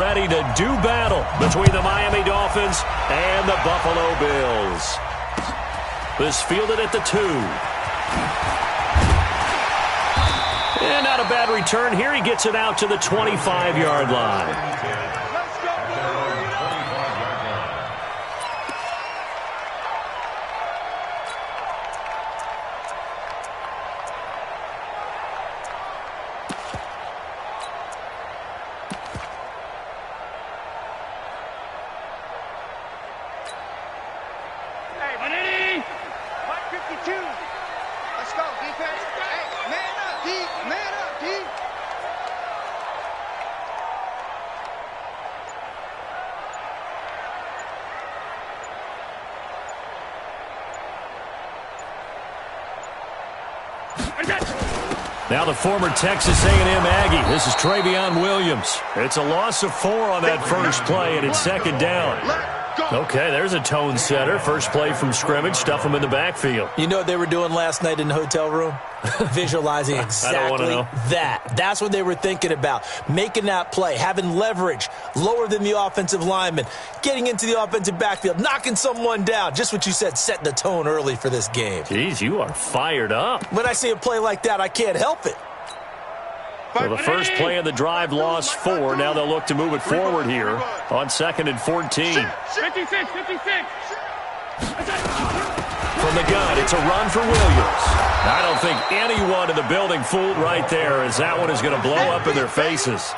Ready to do battle between the Miami Dolphins and the Buffalo Bills. This fielded at the 2. And not a bad return here. He gets it out to the 25-yard line. Now the former Texas A&M Aggie. This is Travion Williams. It's a loss of 4 on that first play, and it's second down. Okay, there's a tone setter. First play from scrimmage. Stuff them in the backfield. You know what they were doing last night in the hotel room? Visualizing exactly that. That's what they were thinking about. Making that play, having leverage, lower than the offensive lineman, getting into the offensive backfield, knocking someone down. Just what you said, setting the tone early for this game. Jeez, you are fired up. When I see a play like that, I can't help it. So the first play of the drive lost 4. Now they'll look to move it forward here on 2nd and 14. 56. From the gun, it's a run for Williams. I don't think anyone in the building fooled right there, as that one is going to blow up in their faces.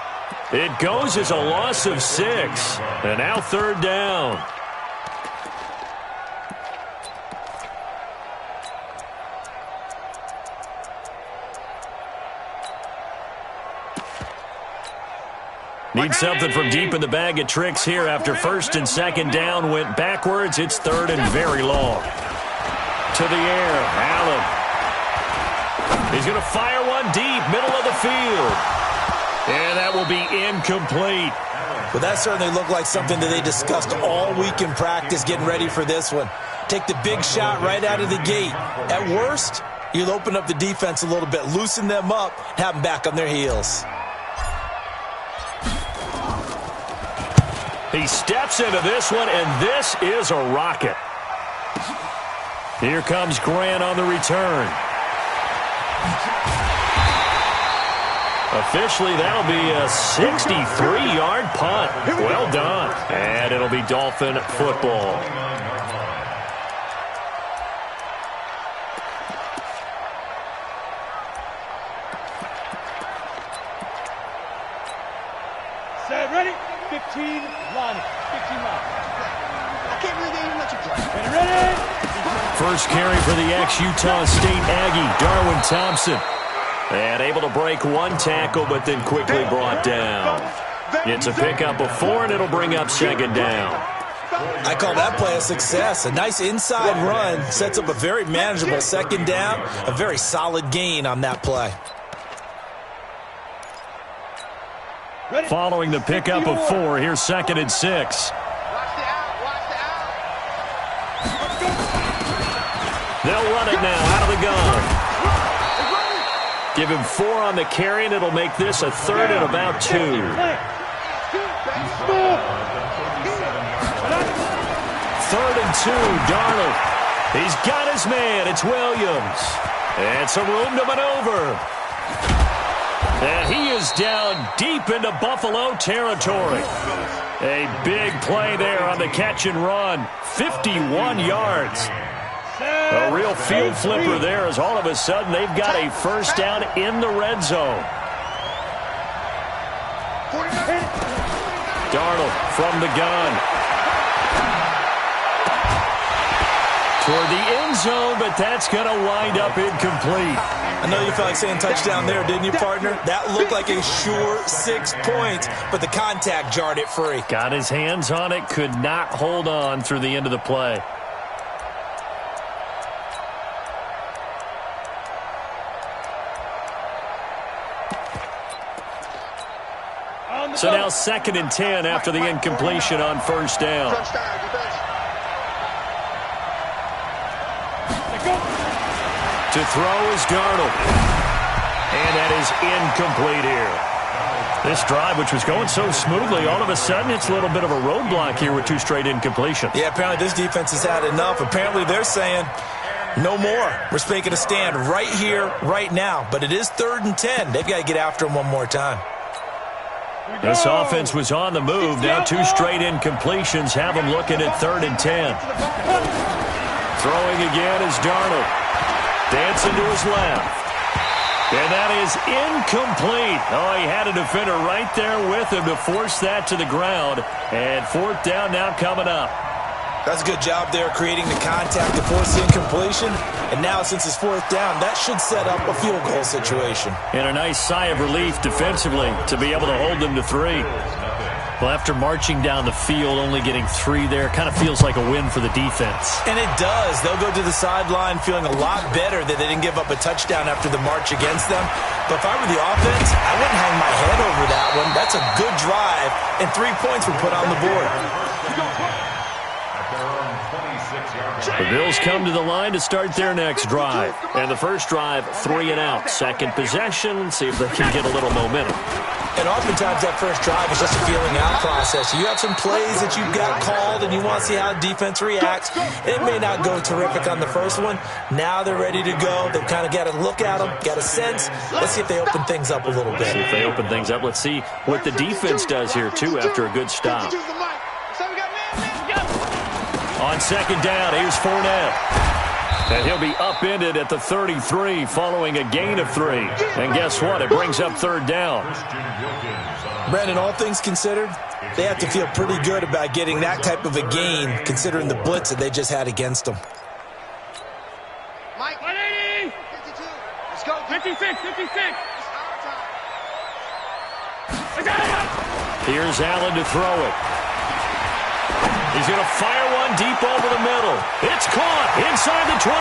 It goes as a loss of 6. And now 3rd down. Need something from deep in the bag of tricks here after 1st and 2nd down went backwards. It's 3rd and very long. To the air, Allen. He's going to fire one deep, middle of the field. And that will be incomplete. Well, that certainly looked like something that they discussed all week in practice getting ready for this one. Take the big shot right out of the gate. At worst, you'll open up the defense a little bit, loosen them up, have them back on their heels. He steps into this one, and this is a rocket. Here comes Grant on the return. Officially, that'll be a 63-yard punt. Well done. And it'll be Dolphin football. Set, ready? 15 line. 15 line. I can't believe they even let you play. Ready? First carry for the ex-Utah State Aggie, Darwin Thompson. And able to break one tackle, but then quickly brought down. It's a pickup of 4, and it'll bring up 2nd down. I call that play a success. A nice inside run sets up a very manageable 2nd down. A very solid gain on that play. Following the pickup of 4, here's 2nd and 6. They'll run it now out of the gun. Give him 4 on the carry, and it'll make this a 3rd and about 2. 3rd and 2, Darnold. He's got his man. It's Williams. And some room to maneuver. And he is down deep into Buffalo territory. A big play there on the catch and run. 51 yards. A real field flipper there, as all of a sudden they've got a first down in the red zone. Darnold from the gun. Toward the end zone, but that's going to wind up incomplete. I know you felt like saying touchdown there, didn't you, partner? That looked like a sure 6 points, but the contact jarred it free. Got his hands on it, could not hold on through the end of the play. So now 2nd and 10 after the incompletion on first down. To throw is Darnold. And that is incomplete here. This drive, which was going so smoothly, all of a sudden it's a little bit of a roadblock here with 2 straight incompletions. Yeah, apparently this defense has had enough. Apparently they're saying no more. We're making a stand right here, right now. But it is 3rd and 10. They've got to get after him one more time. This offense was on the move. Now 2 straight incompletions have them looking at 3rd and 10. Throwing again is Darnold. Dancing to his left. And that is incomplete. Oh, he had a defender right there with him to force that to the ground. And 4th down now coming up. That's a good job there creating the contact to force the incompletion. And now since it's 4th down, that should set up a field goal situation. And a nice sigh of relief defensively to be able to hold them to 3. Well, after marching down the field, only getting 3 there, kind of feels like a win for the defense. And it does. They'll go to the sideline feeling a lot better that they didn't give up a touchdown after the march against them. But if I were the offense, I wouldn't hang my head over that one. That's a good drive, and 3 points were put on the board. The Bills come to the line to start their next drive. And the first drive, 3 and out. Second possession, see if they can get a little momentum. And oftentimes that first drive is just a feeling out process. You have some plays that you've got called and you want to see how defense reacts. It may not go terrific on the first one. Now they're ready to go. They've kind of got to look at them, got a sense. Let's see if they open things up a little bit. See if they open things up. Let's see what the defense does here, too, after a good stop. On second down, here's Fournette. And he'll be upended at the 33 following a gain of 3. And guess what? It brings up 3rd down. Brandon, all things considered, they have to feel pretty good about getting that type of a gain considering the blitz that they just had against them. Mike, 180. 52. Let's go. 56, 56. Here's Allen to throw it. He's going to fire one deep over the middle. It's caught inside the 25.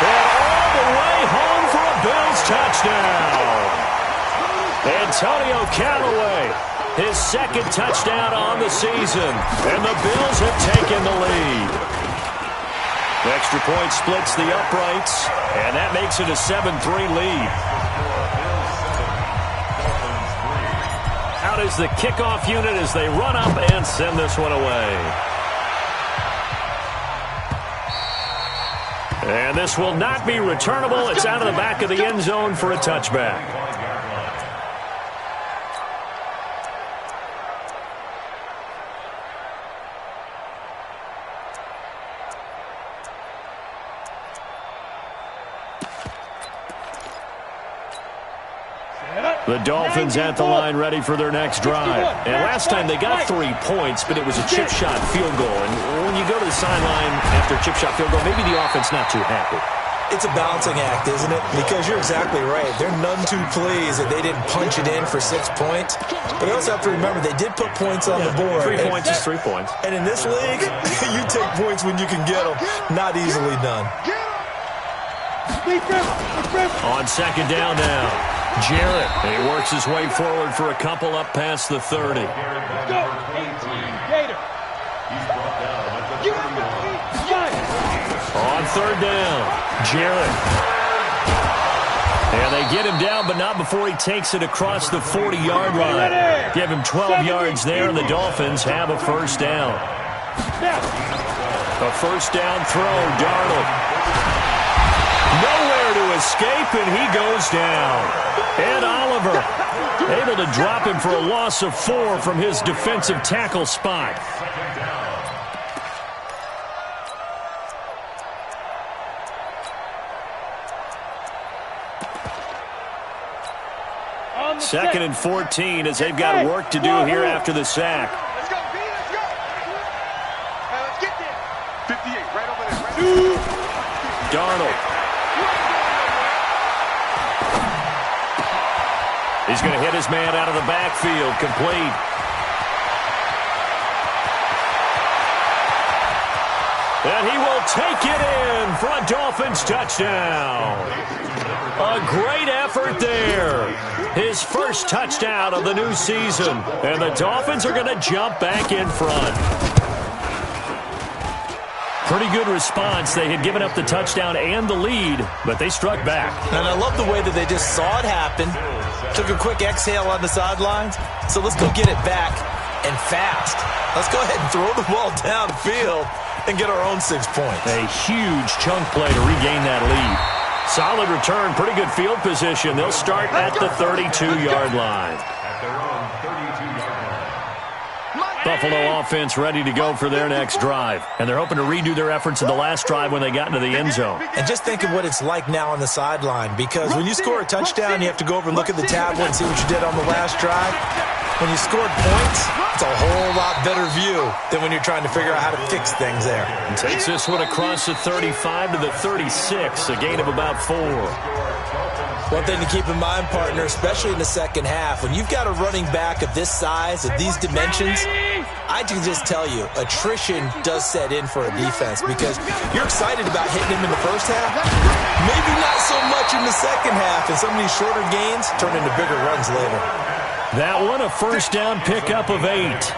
And all the way home for a Bills touchdown. Antonio Callaway, his 2nd touchdown on the season. And the Bills have taken the lead. The extra point splits the uprights, and that makes it a 7-3 lead. Out is the kickoff unit as they run up and send this one away. And this will not be returnable. It's out of the back of the end zone for a touchback. The Dolphins at the line ready for their next drive. And last time they got 3 points, but it was a chip shot field goal. And when you go to the sideline after a chip shot field goal, maybe the offense not too happy. It's a balancing act, isn't it? Because you're exactly right. They're none too pleased that they didn't punch it in for 6 points. But you also have to remember they did put points on the board. 3 points is 3 points. And in this league, you take points when you can get them. Not easily done. On second down now, Jarrett. And he works his way forward for a couple up past the 30. On third down, Jarrett. And they get him down, but not before he takes it across the 40-yard line. Give him 12 yards there, and the Dolphins have a first down. A first down throw, Darnold. Nowhere to escape, and he goes down. Ed Oliver able to drop him for a loss of 4 from his defensive tackle spot. Second and 14 as they've got work to do here after the sack. Let's go, B, let's go. Let's get there. 58, right over there. Right Darnold. He's going to hit his man out of the backfield, complete. And he will take it in for a Dolphins touchdown. A great effort there. His first touchdown of the new season. And the Dolphins are going to jump back in front. Pretty good response. They had given up the touchdown and the lead, but they struck back. And I love the way that they just saw it happen, Took a quick exhale on the sidelines. So let's go get it back and fast. Let's go ahead and throw the ball downfield and get our own 6 points. A huge chunk play to regain that lead. Solid return, pretty good field position. They'll start at the 32-yard line. Buffalo offense ready to go for their next drive. And they're hoping to redo their efforts in the last drive when they got into the end zone. And just think of what it's like now on the sideline, because when you score a touchdown, you have to go over and look at the tablet and see what you did on the last drive. When you scored points, it's a whole lot better view than when you're trying to figure out how to fix things there. And takes this one across the 35 to the 36, a gain of about 4. One thing to keep in mind, partner, especially in the second half, when you've got a running back of this size, of these dimensions, I can just tell you, attrition does set in for a defense because you're excited about hitting him in the first half, maybe not so much in the second half, and some of these shorter gains turn into bigger runs later. That one, a first down pickup of 8.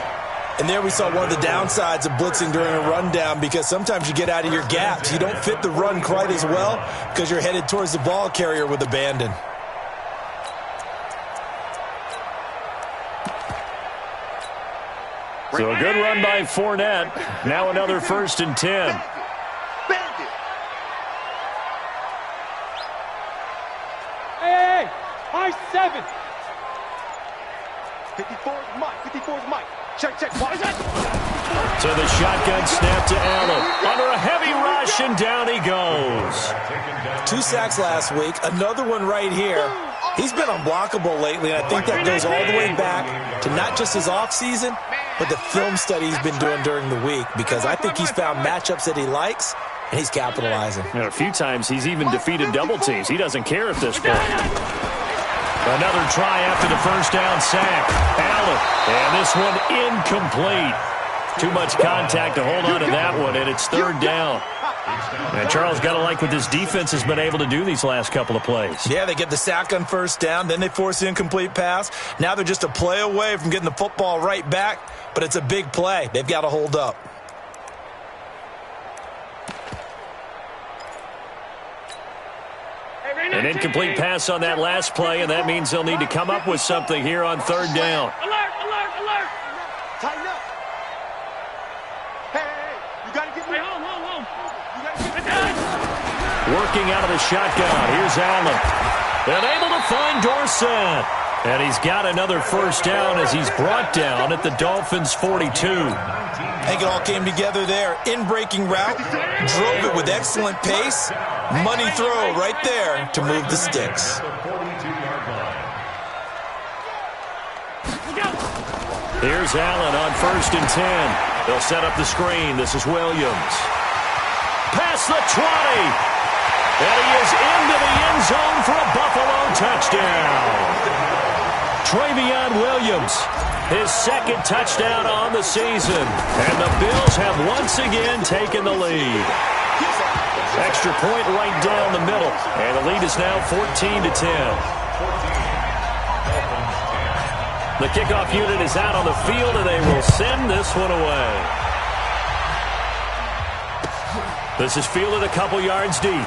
And there we saw one of the downsides of blitzing during a rundown, because sometimes you get out of your gaps. You don't fit the run quite as well because you're headed towards the ball carrier with abandon. So a good run by Fournette. Now another 1st and 10. Hey, high 7. 54 is Mike. 54 is Mike. Check. What is it? So the shotgun snap to Allen. Under a heavy rush, and down he goes. 2 sacks last week. Another one right here. He's been unblockable lately, and I think that goes all the way back to not just his offseason, but the film study he's been doing during the week, because I think he's found matchups that he likes, and he's capitalizing. A few times he's even defeated double teams. He doesn't care at this point. Another try after the first down sack. Allen, and this one incomplete. Too much contact to hold on to that one, and it's 3rd down. And Charles, got to like what this defense has been able to do these last couple of plays. Yeah, they get the sack on first down, then they force the incomplete pass. Now they're just a play away from getting the football right back, but it's a big play. They've got to hold up. An incomplete pass on that last play, and that means they'll need to come up with something here on 3rd down. Alert! Tighten up. Hey, you got to get me home. You got to get me. Working out of the shotgun. Here's Allen. And able to find Dorsett. And he's got another 1st down as he's brought down at the Dolphins' 42. I think it all came together there. In-breaking route, drove it with excellent pace. Money throw right there to move the sticks. Here's Allen on 1st and 10. They'll set up the screen. This is Williams. Past the 20. And he is into the end zone for a Buffalo touchdown. Travion Williams, his 2nd touchdown on the season. And the Bills have once again taken the lead. Extra point right down the middle. And the lead is now 14-10. The kickoff unit is out on the field, and they will send this one away. This is fielded a couple yards deep.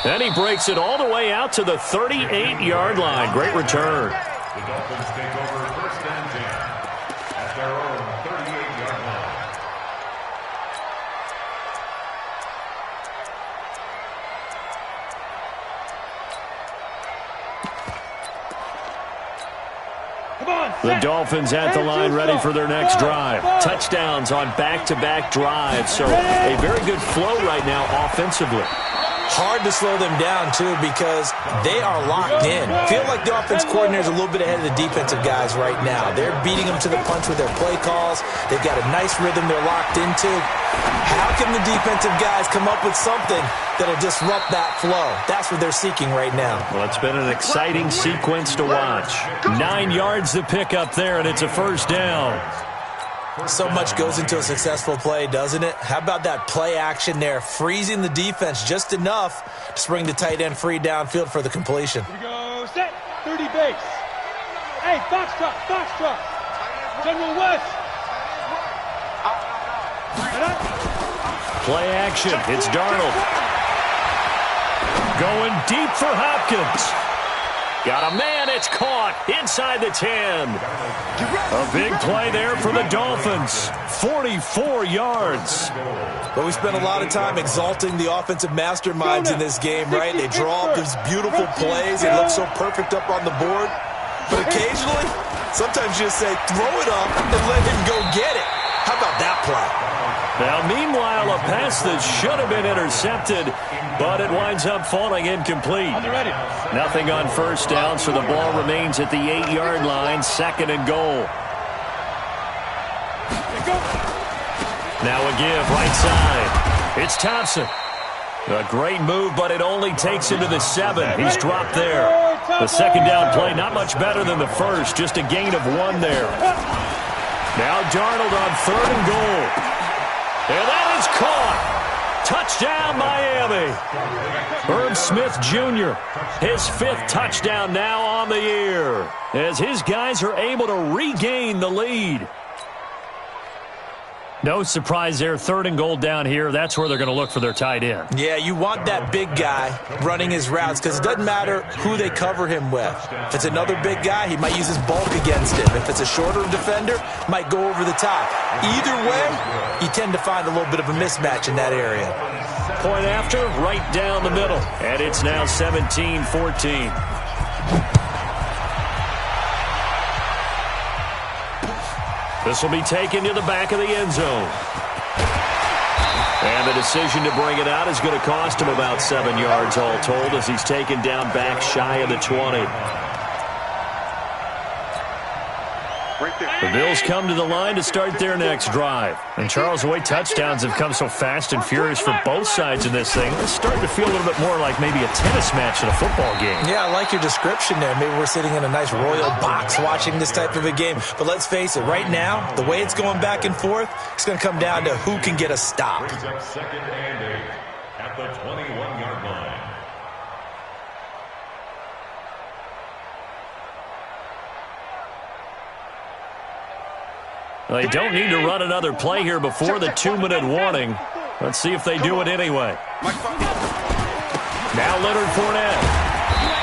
And he breaks it all the way out to the 38-yard line. Great return. The Dolphins take over 1st and 10 at their own 38-yard line. The Dolphins at the line, ready for their next drive. Touchdowns on back-to-back drives, so a very good flow right now offensively. Hard to slow them down, too, because they are locked in. Feel like the offense coordinator is a little bit ahead of the defensive guys right now. They're beating them to the punch with their play calls. They've got a nice rhythm they're locked into. How can the defensive guys come up with something that'll disrupt that flow? That's what they're seeking right now. Well, it's been an exciting sequence to watch. 9 yards to pick up there, and it's a 1st down. So much goes into a successful play, doesn't it? How about that play action there, freezing the defense just enough to spring the tight end free downfield for the completion. Here we go, set, 30 base. Hey, Foxtrot. General West. Play action, it's Darnold. Going deep for Hopkins. Got a man, it's caught inside the 10. A big play there for the Dolphins. 44 yards. But we spent a lot of time exalting the offensive masterminds in this game, right? They draw up these beautiful plays. They look so perfect up on the board. But occasionally, sometimes you just say, throw it up and let him go get it. How about that play? Now, meanwhile, a pass that should have been intercepted, but it winds up falling incomplete. Nothing on first down, so the ball remains at the 8-yard line, 2nd and goal. Now a give, right side. It's Thompson. A great move, but it only takes him to the 7. He's dropped there. The second down play, not much better than the first, just a gain of 1 there. Now Darnold on 3rd and goal. And that is caught. Touchdown, Miami. Herb Smith Jr., his 5th touchdown now on the year, as his guys are able to regain the lead. No surprise there, 3rd and goal down here. That's where they're going to look for their tight end. Yeah, you want that big guy running his routes because it doesn't matter who they cover him with. If it's another big guy, he might use his bulk against him. If it's a shorter defender, might go over the top. Either way, you tend to find a little bit of a mismatch in that area. Point after, right down the middle. And it's now 17-14. This will be taken to the back of the end zone. And the decision to bring it out is going to cost him about 7 yards all told as he's taken down back shy of the 20. The Bills come to the line to start their next drive. And Charles, the way touchdowns have come so fast and furious for both sides in this thing, it's starting to feel a little bit more like maybe a tennis match in a football game. Yeah, I like your description there. Maybe we're sitting in a nice royal box watching this type of a game. But let's face it, right now, the way it's going back and forth, it's going to come down to who can get a stop. 2nd and 8 at the 21-yard line. They don't need to run another play here before the 2-minute warning. Let's see if they do it anyway. Now Leonard Fournette.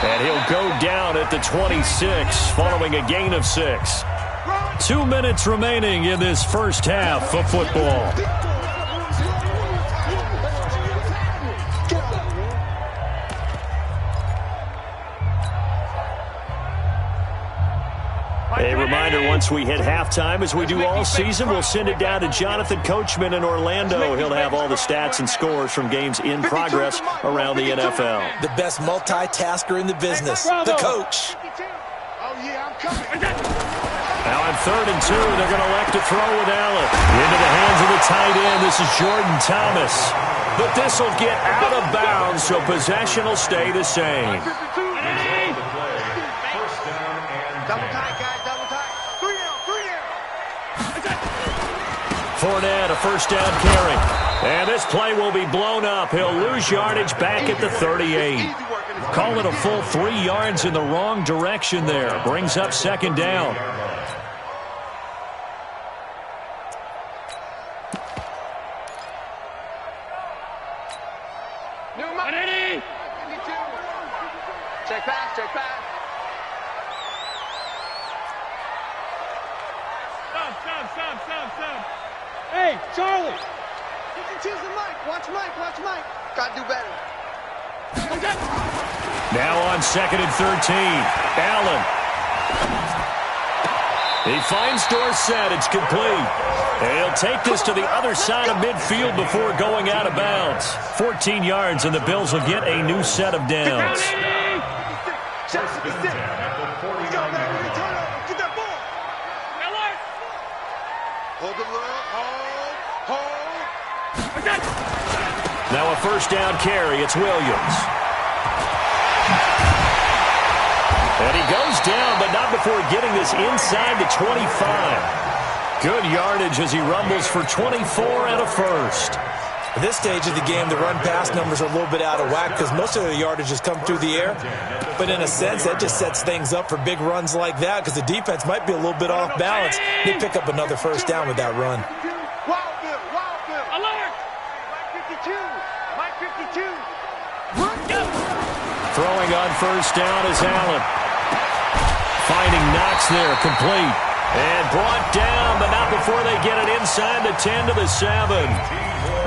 And he'll go down at the 26 following a gain of 6. 2 minutes remaining in this first half of football. A reminder, once we hit halftime, as we do all season, we'll send it down to Jonathan Coachman in Orlando. He'll have all the stats and scores from games in progress around the NFL. The best multitasker in the business, the coach. Now on 3rd and 2, they're going to elect to throw with Allen. Into the hands of the tight end, this is Jordan Thomas. But this will get out of bounds, so possession will stay the same. Double tight, guys, double tight. 3 down, 3 down. Fournette, a first down carry. And this play will be blown up. He'll lose yardage back at the 38. Call it a full 3 yards in the wrong direction there. Brings up 2nd down. Check pass, check pass. Stop. Hey, Charlie. You can choose the mic. Watch Mike. Gotta do better. Now on 2nd and 13. Allen. He finds Dorsett. It's complete. And he'll take this to the other side of midfield before going out of bounds. 14 yards, and the Bills will get a new set of downs. Now a first down carry. It's Williams. And he goes down, but not before getting this inside the 25. Good yardage as he rumbles for 24 and a first. At this stage of the game, the run-pass numbers are a little bit out of whack because most of the yardage has come through the air. But in a sense, that just sets things up for big runs like that because the defense might be a little bit off balance. They pick up another first down with that run. Wild Bill. Alert! Mike 52. first down is Allen. Finding Knox there, complete. And brought down, but not before they get it inside the 10 to the 7.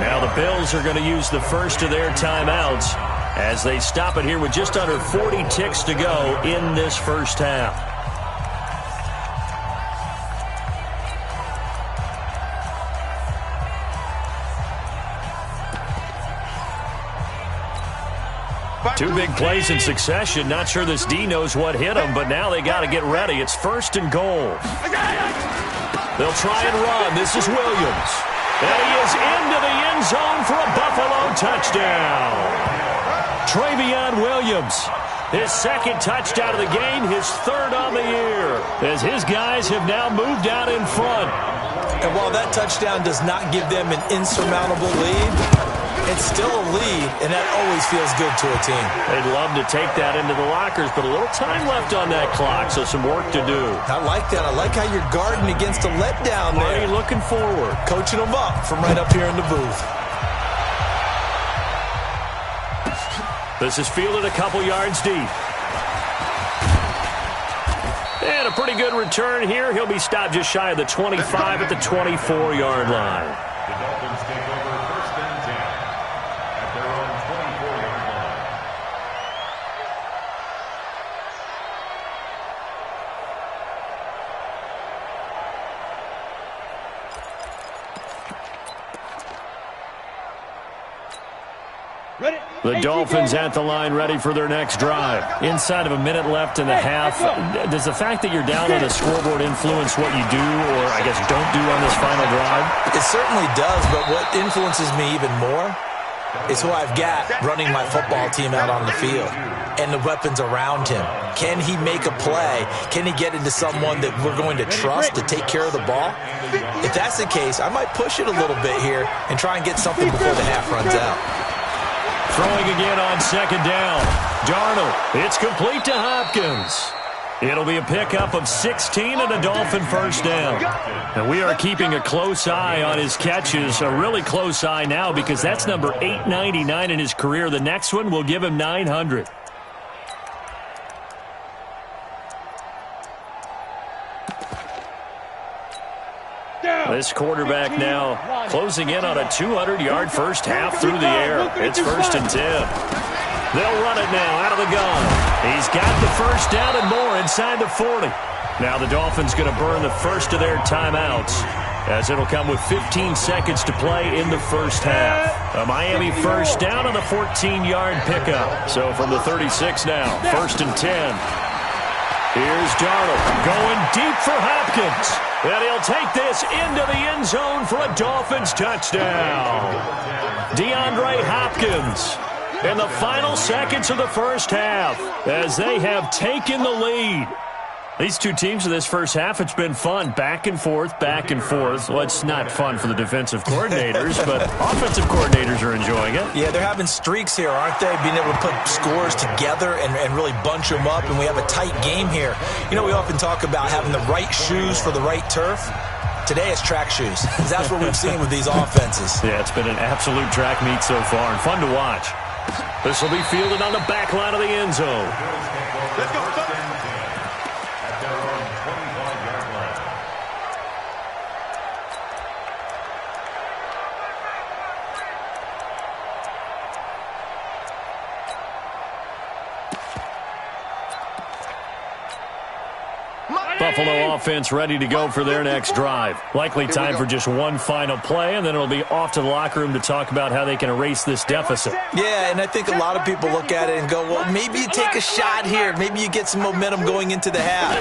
Now the Bills are going to use the first of their timeouts as they stop it here with just under 40 ticks to go in this first half. Two big plays in succession. Not sure this D knows what hit him, but now they got to get ready. It's first and goal. They'll try and run. This is Williams. And he is into the end zone for a Buffalo touchdown. Travion Williams, his second touchdown of the game, his third on the year, as his guys have now moved out in front. And while that touchdown does not give them an insurmountable lead, it's still a lead, and that always feels good to a team. They'd love to take that into the lockers, but a little time left on that clock, so some work to do. I like that. I like how you're guarding against a letdown there. Marty looking forward. Coaching them up from right up here in the booth. This is fielded a couple yards deep. And a pretty good return here. He'll be stopped just shy of the 25 at the 24-yard line. The Dolphins take over first and 10 at their own 24-yard line. The Dolphins at the line ready for their next drive. Inside of a minute left in the half. Does the fact that you're down on the scoreboard influence what you do or, I guess, don't do on this final drive? It certainly does, but what influences me even more is who I've got running my football team out on the field and the weapons around him. Can he make a play? Can he get into someone that we're going to trust to take care of the ball? If that's the case, I might push it a little bit here and try and get something before the half runs out. Throwing again on second down. Darnold, it's complete to Hopkins. It'll be a pickup of 16 and a Dolphin first down. And we are keeping a close eye on his catches, a really close eye now because that's number 899 in his career. The next one will give him 900. This quarterback now closing in on a 200-yard first half through the air. It's first and 10. They'll run it now out of the gun. He's got the first down and more inside the 40. Now the Dolphins going to burn the first of their timeouts as it'll come with 15 seconds to play in the first half. A Miami first down on the 14-yard pickup. So from the 36 now, first and 10. Here's Darnold going deep for Hopkins. And he'll take this into the end zone for a Dolphins touchdown. DeAndre Hopkins in the final seconds of the first half as they have taken the lead. These two teams in this first half, it's been fun. Back and forth, back and forth. Well, it's not fun for the defensive coordinators, but offensive coordinators are enjoying it. Yeah, they're having streaks here, aren't they? Being able to put scores together and really bunch them up, and we have a tight game here. You know, we often talk about having the right shoes for the right turf. Today it's track shoes, because that's what we've seen with these offenses. Yeah, it's been an absolute track meet so far, and fun to watch. This will be fielded on the back line of the end zone. Let's go. At their own 25-yard line. Buffalo offense ready to go for their next drive. Likely time for just one final play, and then it'll be off to the locker room to talk about how they can erase this deficit. Yeah, and I think a lot of people look at it and go, well, maybe you take a shot here. Maybe you get some momentum going into the half.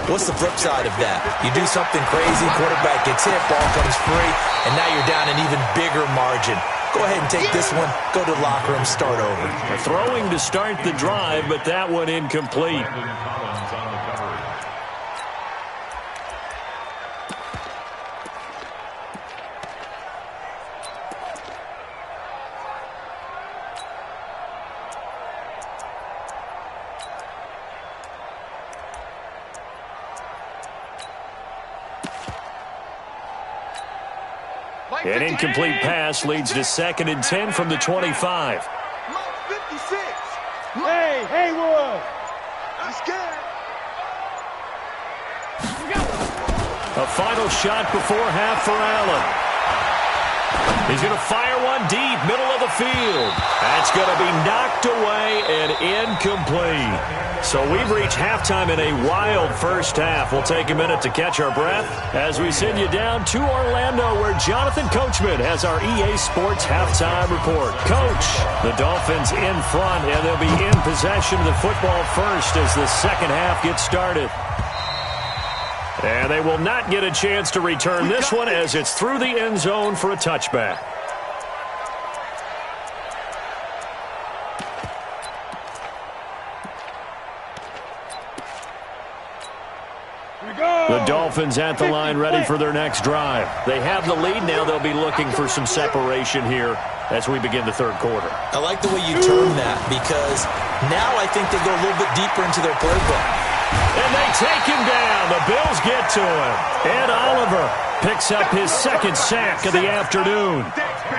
What's the flip side of that? You do something crazy, quarterback gets hit, ball comes free, and now you're down an even bigger margin. Go ahead and take this one, go to the locker room, start over. They're throwing to start the drive, but that one incomplete. An incomplete pass leads to 2nd and 10 from the 25. Hey, Haywood! A final shot before half for Allen. He's going to fire one deep, middle of the field. That's going to be knocked away and incomplete. So we've reached halftime in a wild first half. We'll take a minute to catch our breath as we send you down to Orlando, where Jonathan Coachman has our EA Sports halftime report. Coach, the Dolphins in front, and they'll be in possession of the football first as the second half gets started. And they will not get a chance to return this one as it's through the end zone for a touchback. The Dolphins at the line ready for their next drive. They have the lead now. They'll be looking for some separation here as we begin the third quarter. I like the way you term that, because now I think they go a little bit deeper into their playbook. And they take him down. The Bills get to him. Ed Oliver picks up his second sack of the afternoon.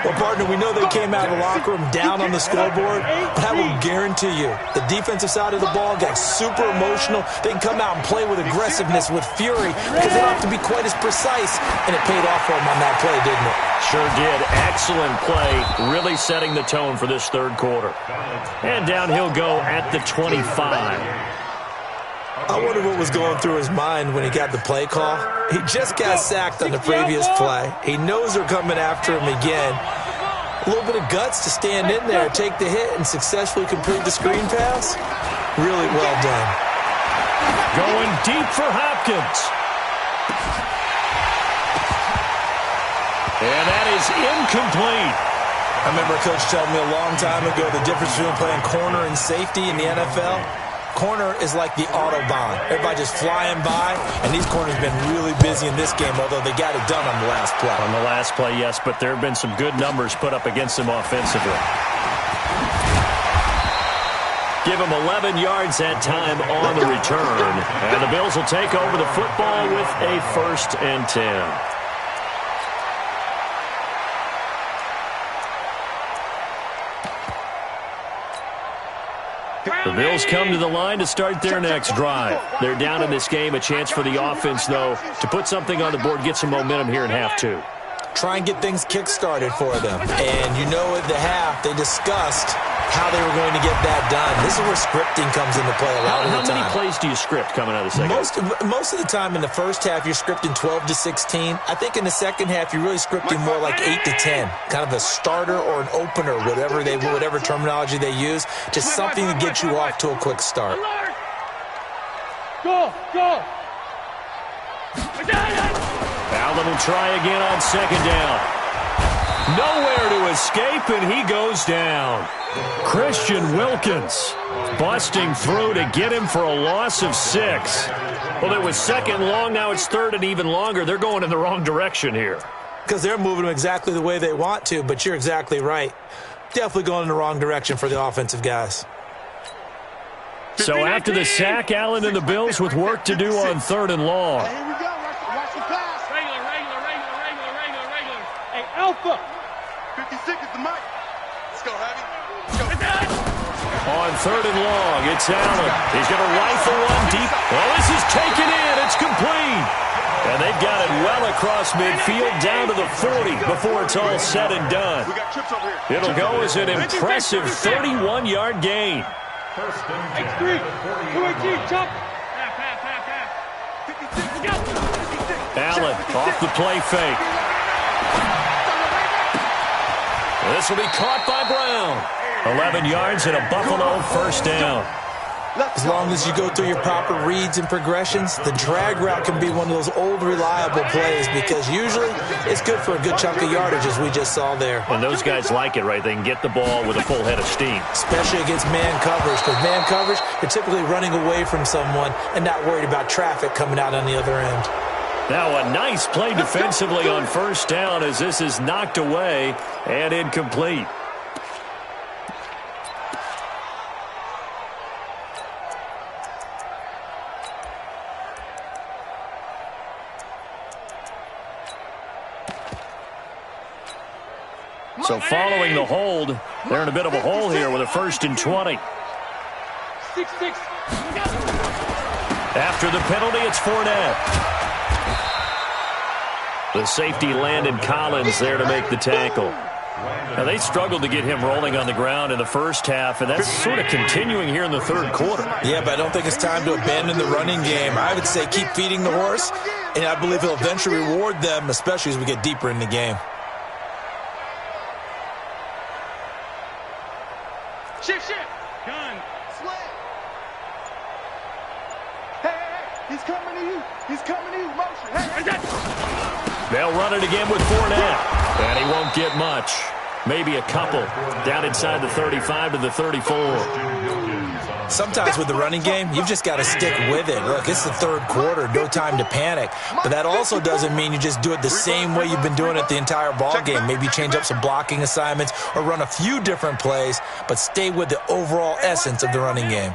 Well, partner, we know they came out of the locker room down on the scoreboard, but I will guarantee you the defensive side of the ball got super emotional. They can come out and play with aggressiveness, with fury, because they don't have to be quite as precise, and it paid off for them on that play, didn't it? Sure did. Excellent play, really setting the tone for this third quarter. And down he'll go at the 25. I wonder what was going through his mind when he got the play call. He just got sacked on the previous play. He knows they're coming after him again. A little bit of guts to stand in there, take the hit, and successfully complete the screen pass. Really well done. Going deep for Hopkins. And that is incomplete. I remember a coach telling me a long time ago the difference between playing corner and safety in the NFL. Corner is like the Autobahn. Everybody just flying by, and these corners have been really busy in this game, although they got it done on the last play. On the last play, yes, but there have been some good numbers put up against them offensively. Give them 11 yards that time on the return, and the Bills will take over the football with a 1st and 10. The Bills come to the line to start their next drive. They're down in this game. A chance for the offense, though, to put something on the board, get some momentum here in half two. Try and get things kick-started for them. And you know at the half, they discussed how they were going to get that done. This is where scripting comes into play a lot of the time. How many plays do you script coming out of the second? Most of the time in the first half, you're scripting 12 to 16. I think in the second half, you're really scripting more like 8 to 10. Kind of a starter or an opener, whatever terminology they use. Just something to get you off to a quick start. Go! Allen will try again on second down. Nowhere to escape, and he goes down. Christian Wilkins busting through to get him for a loss of 6. Well, it was second long. Now it's third and even longer. They're going in the wrong direction here. Because they're moving them exactly the way they want to, but you're exactly right. Definitely going in the wrong direction for the offensive guys. So after the sack, Allen and the Bills with work to do on 3rd and long. Here we go. Watch the pass. Regular. Hey, Alpha. 56 is the mic. Let's go, Heavy. On 3rd and long, it's Allen. He's going to rifle one deep. Well, this is taken in. It's complete. And they've got it well across midfield down to the 40 before it's all said and done. It'll go as an impressive 31-yard gain. X3, 218, chop. Allen off the play fake. This will be caught by Brown. 11 yards and a Buffalo 1st down. As long as you go through your proper reads and progressions, the drag route can be one of those old reliable plays because usually it's good for a good chunk of yardage, as we just saw there. And those guys like it, right? They can get the ball with a full head of steam. Especially against man coverage, because man coverage, you're typically running away from someone and not worried about traffic coming out on the other end. Now a nice play defensively on 1st down as this is knocked away and incomplete. So following the hold, they're in a bit of a hole here with a 1st and 20. 6-6. After the penalty, it's Fournette. The safety Landon Collins there to make the tackle. Now, they struggled to get him rolling on the ground in the first half, and that's sort of continuing here in the third quarter. Yeah, but I don't think it's time to abandon the running game. I would say keep feeding the horse, and I believe he'll eventually reward them, especially as we get deeper in the game. Shift. Gun. Slant. Hey, he's coming to you. He's coming to you. Motion. Hey. They'll run it again with Fournette, and he won't get much. Maybe a couple. Down inside the 35 to the 34. Sometimes with the running game, you've just got to stick with it. Look, it's the third quarter, no time to panic. But that also doesn't mean you just do it the same way you've been doing it the entire ball game. Maybe change up some blocking assignments or run a few different plays, but stay with the overall essence of the running game.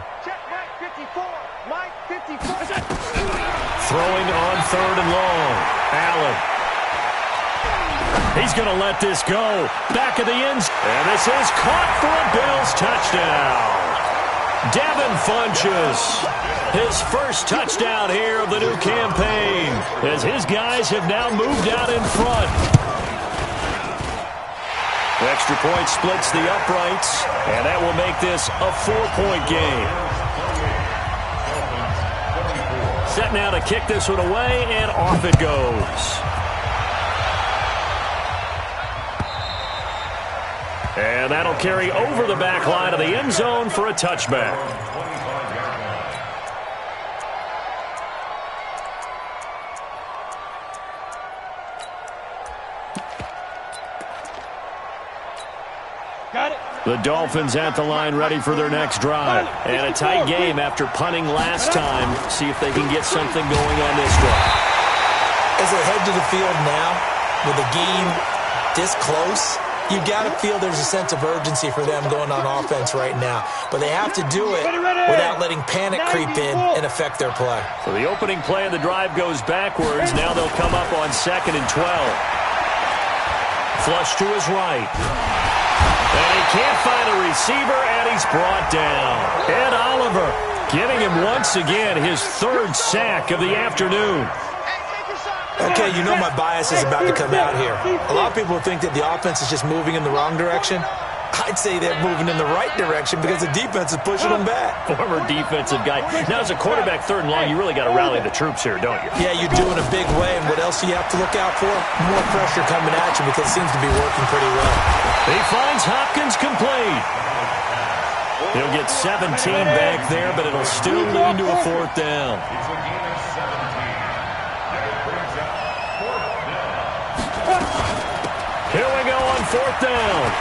Throwing on third and long. Allen. He's going to let this go. Back of the ends. And this is caught for a Bills touchdown. Devin Funchess, his first touchdown here of the new campaign, as his guys have now moved out in front. The extra point splits the uprights, and that will make this a 4-point game. Set now to kick this one away, and off it goes. And that'll carry over the back line of the end zone for a touchback. Got it. The Dolphins at the line ready for their next drive. And a tight game after punting last time. See if they can get something going on this drive. As they head to the field now, with the game this close, you got to feel there's a sense of urgency for them going on offense right now. But they have to do it without letting panic creep in and affect their play. So the opening play of the drive goes backwards. Now they'll come up on 2nd and 12. Flush to his right. And he can't find a receiver, and he's brought down. Ed Oliver giving him once again his third sack of the afternoon. Okay, you know my bias is about to come out here. A lot of people think that the offense is just moving in the wrong direction. I'd say they're moving in the right direction because the defense is pushing them back. Former defensive guy. Now, as a quarterback, 3rd and long, you really got to rally the troops here, don't you? Yeah, you do in a big way. And what else do you have to look out for? More pressure coming at you because it seems to be working pretty well. He finds Hopkins complete. He'll get 17 back there, but it'll still lead to a 4th down. Here we go on 4th down.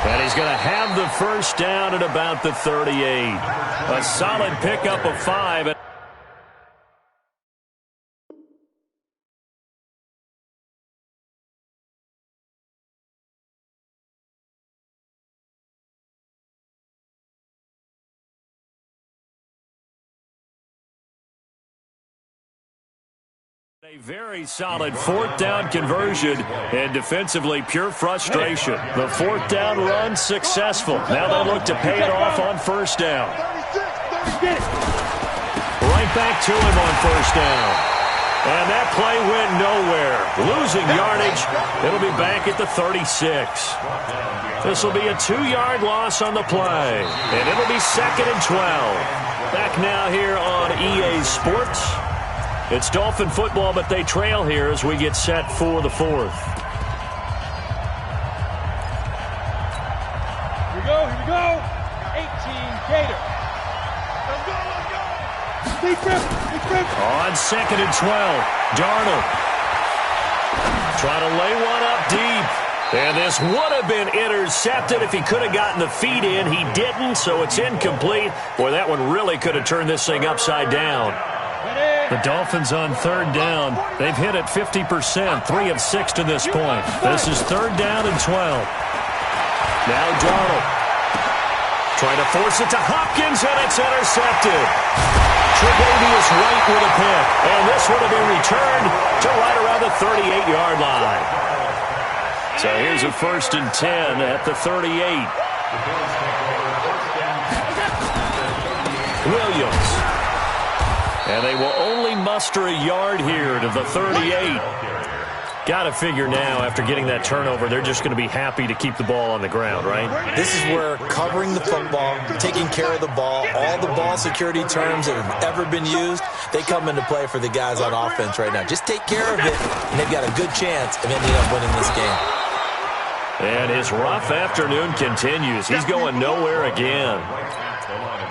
And he's going to have the first down at about the 38. A solid pickup of 5. A very solid 4th down conversion, and defensively pure frustration. The 4th down run successful. Now they'll look to pay it off on 1st down. Right back to him on 1st down. And that play went nowhere. Losing yardage. It'll be back at the 36. This will be a 2-yard loss on the play. And it'll be 2nd and 12. Back now here on EA Sports. It's Dolphin football, but they trail here as we get set for the 4th. Here we go. 18 Gator. Let's go. Big rip. On 2nd and 12, Darnold trying to lay one up deep. And this would have been intercepted if he could have gotten the feet in. He didn't, so it's incomplete. Boy, that one really could have turned this thing upside down. The Dolphins on 3rd down. They've hit it 50%, 3 of 6 to this point. This is 3rd down and 12. Now Darnold trying to force it to Hopkins, and it's intercepted. Tre'Davious White with a pick, and this would have been returned to right around the 38-yard line. So here's a 1st and 10 at the 38. Williams. And they will only muster a yard here to the 38. Got to figure now, after getting that turnover, they're just going to be happy to keep the ball on the ground, right? This is where covering the football, taking care of the ball, all the ball security terms that have ever been used, they come into play for the guys on offense right now. Just take care of it, and they've got a good chance of ending up winning this game. And his rough afternoon continues. He's going nowhere again.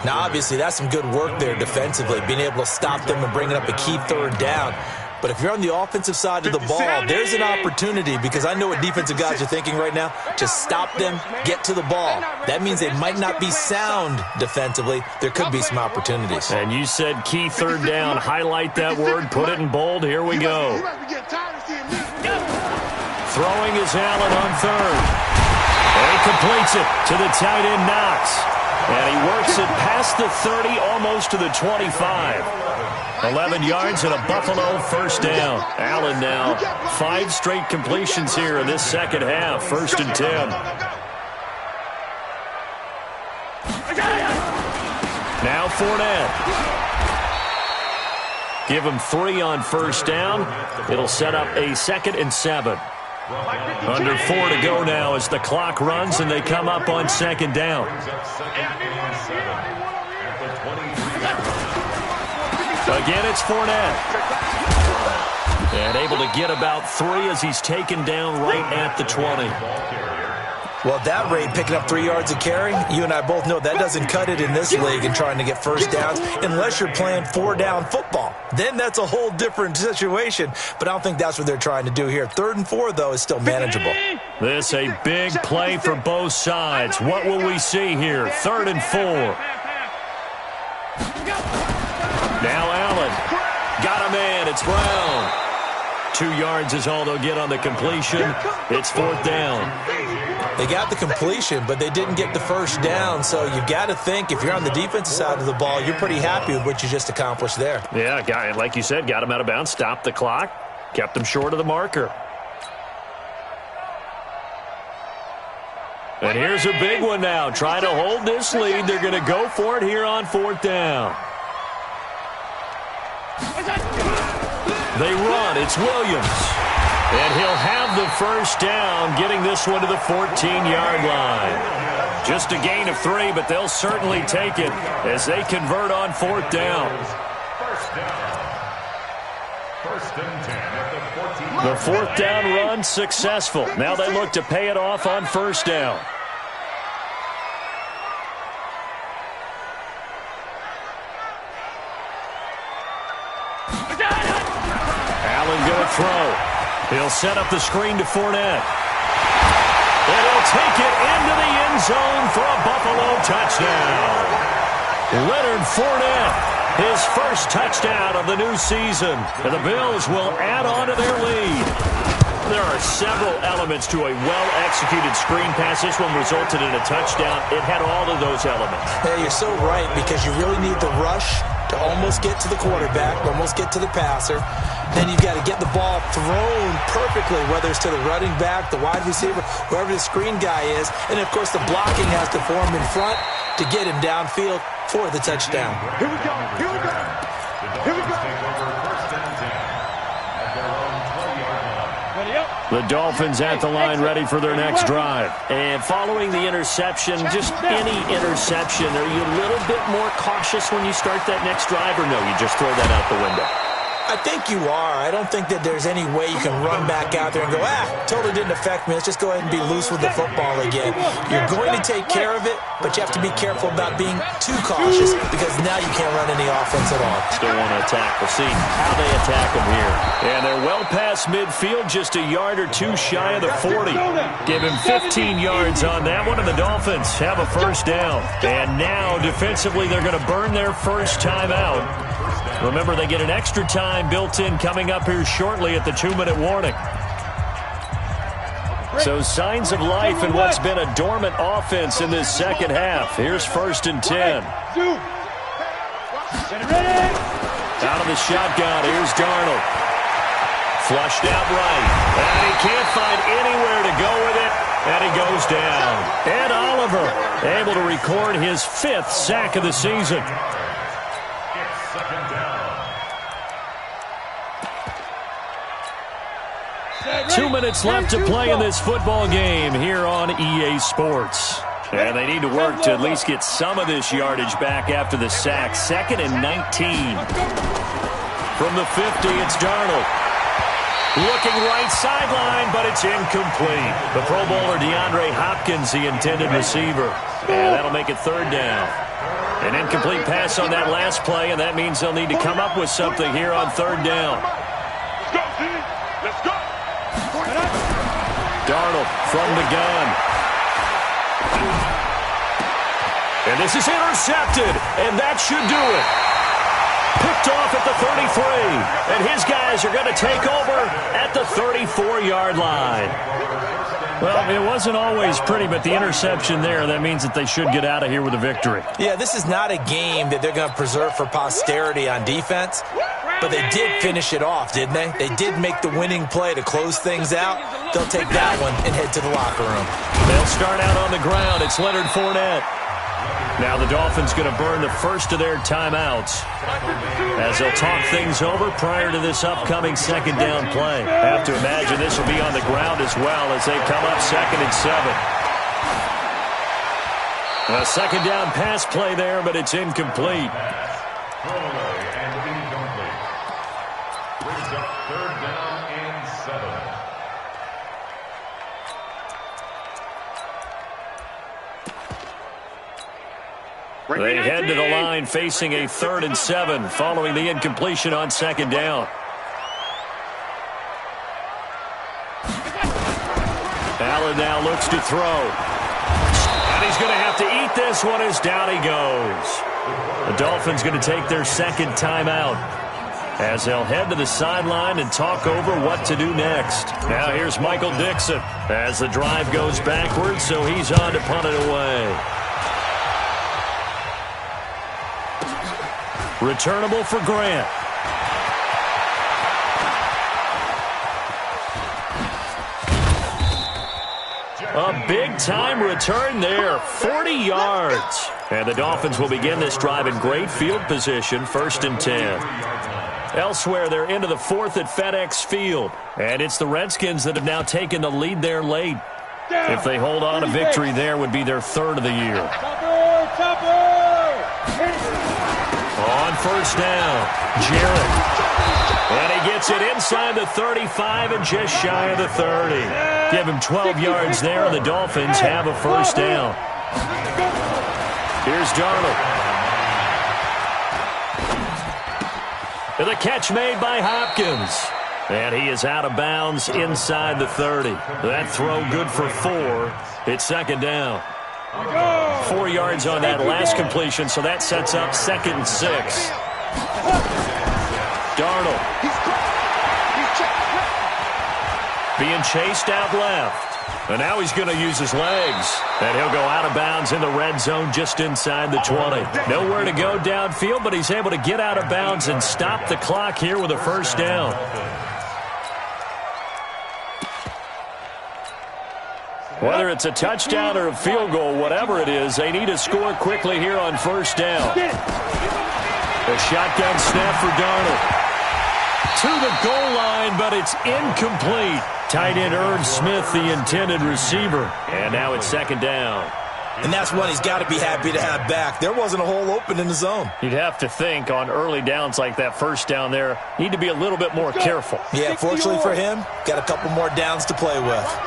Now, obviously, that's some good work there defensively, being able to stop them and bringing up a key third down. But if you're on the offensive side of the ball, there's an opportunity, because I know what defensive guys are thinking right now. Just stop them, get to the ball. That means they might not be sound defensively. There could be some opportunities. And you said key third down. Highlight that word. Put it in bold. Here we go. Throwing is Allen on third. And he completes it to the tight end, Knox. And he works it past the 30, almost to the 25. 11 yards and a Buffalo first down. Allen now 5 straight completions here in this second half. 1st and 10. Now Fournette. Give him 3 on first down. It'll set up a 2nd and 7. Under 4 to go now as the clock runs and they come up on 2nd down. Again, it's Fournette. And able to get about 3 as he's taken down right at the 20. Well, at that rate, picking up 3 yards a carry, you and I both know that doesn't cut it in this league and trying to get first downs unless you're playing 4-down football. Then that's a whole different situation, but I don't think that's what they're trying to do here. 3rd and 4, though, is still manageable. This a big play for both sides. What will we see here? 3rd and 4. Now Allen. Got a man. It's Brown. 2 yards is all they'll get on the completion. It's 4th down. They got the completion, but they didn't get the first down, so you got to think if you're on the defensive side of the ball, you're pretty happy with what you just accomplished there. Yeah, like you said, got him out of bounds, stopped the clock, kept him short of the marker. And here's a big one now. Trying to hold this lead. They're going to go for it here on 4th down. They run. It's Williams. And he'll have the first down, getting this one to the 14-yard line. Just a gain of 3, but they'll certainly take it as they convert on 4th down. First and 10 at the 14. The 4th down run successful. Now they look to pay it off on 1st down. Allen going to throw. He'll set up the screen to Fournette. And he'll take it into the end zone for a Buffalo touchdown. Leonard Fournette, his first touchdown of the new season. And the Bills will add on to their lead. There are several elements to a well-executed screen pass. This one resulted in a touchdown. It had all of those elements. Hey, you're so right, because you really need the rush to almost get to the quarterback, almost get to the passer. Then you've got to get the ball thrown perfectly, whether it's to the running back, the wide receiver, whoever the screen guy is. And, of course, the blocking has to form in front to get him downfield for the touchdown. Here we go. Here we go. Here we go. The Dolphins at the line, ready for their next drive. And following the interception, just any interception, are you a little bit more cautious when you start that next drive, or no, you just throw that out the window? I think you are. I don't think that there's any way you can run back out there and go, totally didn't affect me. Let's just go ahead and be loose with the football again. You're going to take care of it, but you have to be careful about being too cautious, because now you can't run any offense at all. Still want to attack. We'll see how they attack them here. And they're well past midfield, just a yard or 2 shy of the 40. Give him 15 yards on that one, and the Dolphins have a first down. And now, defensively, they're going to burn their first time out. Remember, they get an extra time built in coming up here shortly at the 2-minute warning. So signs of life in what's been a dormant offense in this second half. Here's 1st and 10. Out of the shotgun, here's Darnold. Flushed out right. And he can't find anywhere to go with it. And he goes down. Ed Oliver able to record his 5th sack of the season. Second down. 2 minutes left to play in this football game here on EA Sports. And they need to work to at least get some of this yardage back after the sack. 2nd and 19. From the 50, it's Darnold. Looking right sideline, but it's incomplete. The Pro Bowler DeAndre Hopkins, the intended receiver. And that'll make it 3rd down. An incomplete pass on that last play, and that means they'll need to come up with something here on 3rd down. Let's go, team. Let's go. Darnold from the gun. And this is intercepted, and that should do it. Picked off at the 33, and his guys are going to take over at the 34-yard line. Well, it wasn't always pretty, but the interception there, that means that they should get out of here with a victory. Yeah, this is not a game that they're going to preserve for posterity on defense, but they did finish it off, didn't they? They did make the winning play to close things out. They'll take that one and head to the locker room. They'll start out on the ground. It's Leonard Fournette. Now the Dolphins going to burn the first of their timeouts as they'll talk things over prior to this upcoming 2nd down play. Have to imagine this will be on the ground as well as they come up 2nd and 7. A 2nd down pass play there, but it's incomplete. Throwaway and incomplete. Brings up 3rd down and 7. They head to the line facing a 3rd and 7 following the incompletion on 2nd down. Allen now looks to throw. And he's going to have to eat this one as down he goes. The Dolphins going to take their 2nd timeout as they'll head to the sideline and talk over what to do next. Now here's Michael Dixon as the drive goes backwards, so he's on to punt it away. Returnable for Grant. A big-time return there, 40 yards. And the Dolphins will begin this drive in great field position, 1st and 10. Elsewhere, they're into the 4th at FedEx Field. And it's the Redskins that have now taken the lead there late. If they hold on, a victory there would be their 3rd of the year. On 1st down, Jarrett. And he gets it inside the 35 and just shy of the 30. Give him 12 yards there, and the Dolphins have a 1st down. Here's Darnold. And the catch made by Hopkins. And he is out of bounds inside the 30. That throw good for 4. It's 2nd down. 4 yards on that last completion, so that sets up 2nd and 6. Darnold being chased out left. And now he's going to use his legs. And he'll go out of bounds in the red zone just inside the 20. Nowhere to go downfield, but he's able to get out of bounds and stop the clock here with a 1st down. Whether it's a touchdown or a field goal, whatever it is, they need to score quickly here on 1st down. A shotgun snap for Darnold. To the goal line, but it's incomplete. Tight end Irv Smith, the intended receiver. And now it's 2nd down. And that's one he's got to be happy to have back. There wasn't a hole open in the zone. You'd have to think on early downs like that 1st down there, need to be a little bit more careful. Yeah, fortunately for him, got a couple more downs to play with.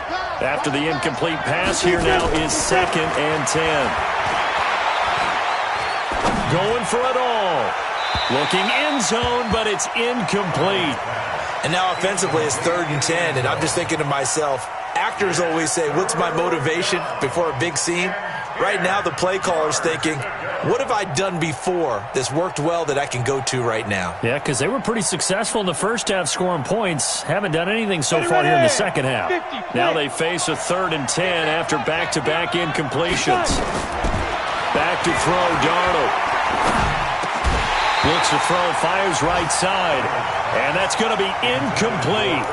After the incomplete pass, here now is 2nd and 10. Going for it all. Looking end zone, but it's incomplete. And now offensively it's 3rd and 10, and I'm just thinking to myself, actors always say, what's my motivation before a big scene? Right now the play caller's thinking, what have I done before that's worked well that I can go to right now? Yeah, because they were pretty successful in the 1st half scoring points. Haven't done anything so far here in the 2nd half. Now they face a 3rd and 10 after back-to-back incompletions. Back to throw, Darnold. Looks to throw, fires right side. And that's going to be incomplete.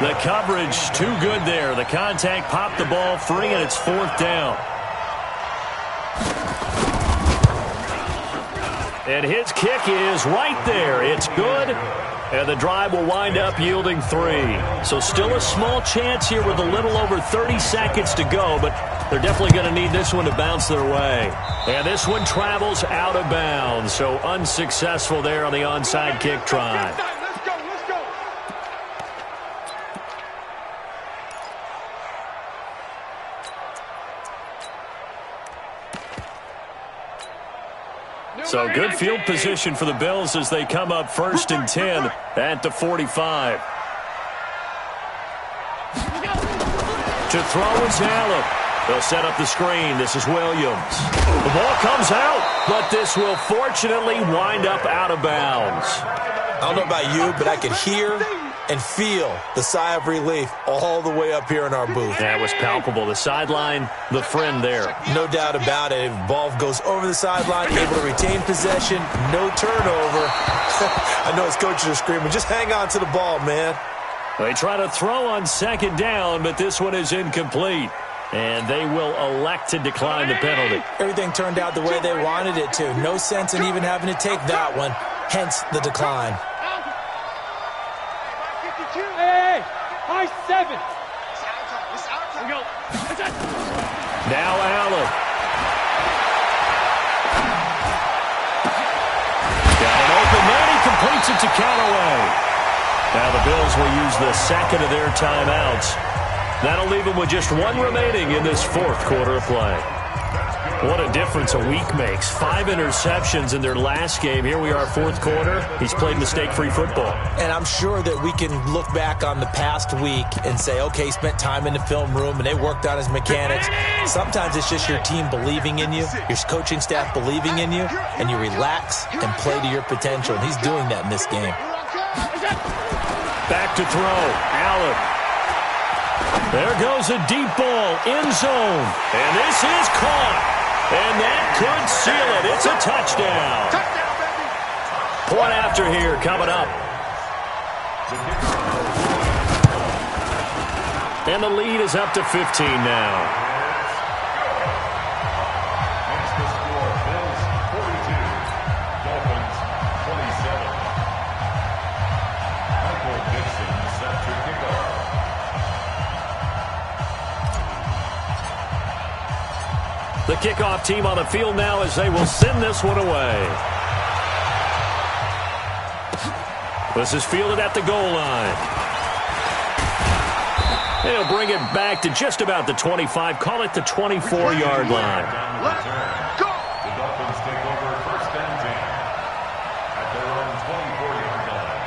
The coverage too good there. The contact popped the ball free, and it's 4th down. And his kick is right there. It's good. And the drive will wind up yielding 3. So still a small chance here with a little over 30 seconds to go, but they're definitely going to need this one to bounce their way. And this one travels out of bounds, so unsuccessful there on the onside kick try. Let's go, let's go. So good field position for the Bills as they come up 1st and 10 at the 45. To throw is Allen. They'll set up the screen. This is Williams. The ball comes out, but this will fortunately wind up out of bounds. I don't know about you, but I could hear and feel the sigh of relief all the way up here in our booth. That was palpable. The sideline, the friend there. No doubt about it. Ball goes over the sideline, able to retain possession, no turnover. I know his coaches are screaming, just hang on to the ball, man. They try to throw on 2nd down, but this one is incomplete. And they will elect to decline the penalty. Everything turned out the way they wanted it to. No sense in even having to take that one, hence the decline. Hey, high 7. Here we go. Now Allen. Got an open man. He completes it to Callaway. Now the Bills will use the 2nd of their timeouts. That'll leave them with just 1 remaining in this 4th quarter of play. What a difference a week makes. 5 interceptions in their last game. Here we are, 4th quarter. He's played mistake-free football. And I'm sure that we can look back on the past week and say, okay, he spent time in the film room and they worked on his mechanics. Sometimes it's just your team believing in you, your coaching staff believing in you, and you relax and play to your potential. And he's doing that in this game. Back to throw. Allen. There goes a deep ball, end zone. And this is caught. And that could seal it. It's a touchdown. Point after here coming up. And the lead is up to 15 now. The kickoff team on the field now as they will send this one away. This is fielded at the goal line. They'll bring it back to just about the 25, call it the 24-yard line. Let's go. The Dolphins take over 1st and 10 at their own 24-yard line.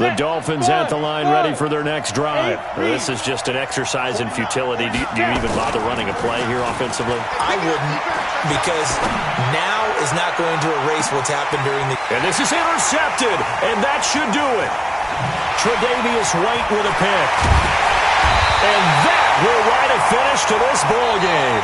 The Dolphins at the line ready for their next drive. This is just an exercise in futility. Do you even bother running a play here offensively? I wouldn't, because now is not going to erase what's happened during the... And this is intercepted, and that should do it. Tre'Davious White with a pick. And that will write a finish to this ball game.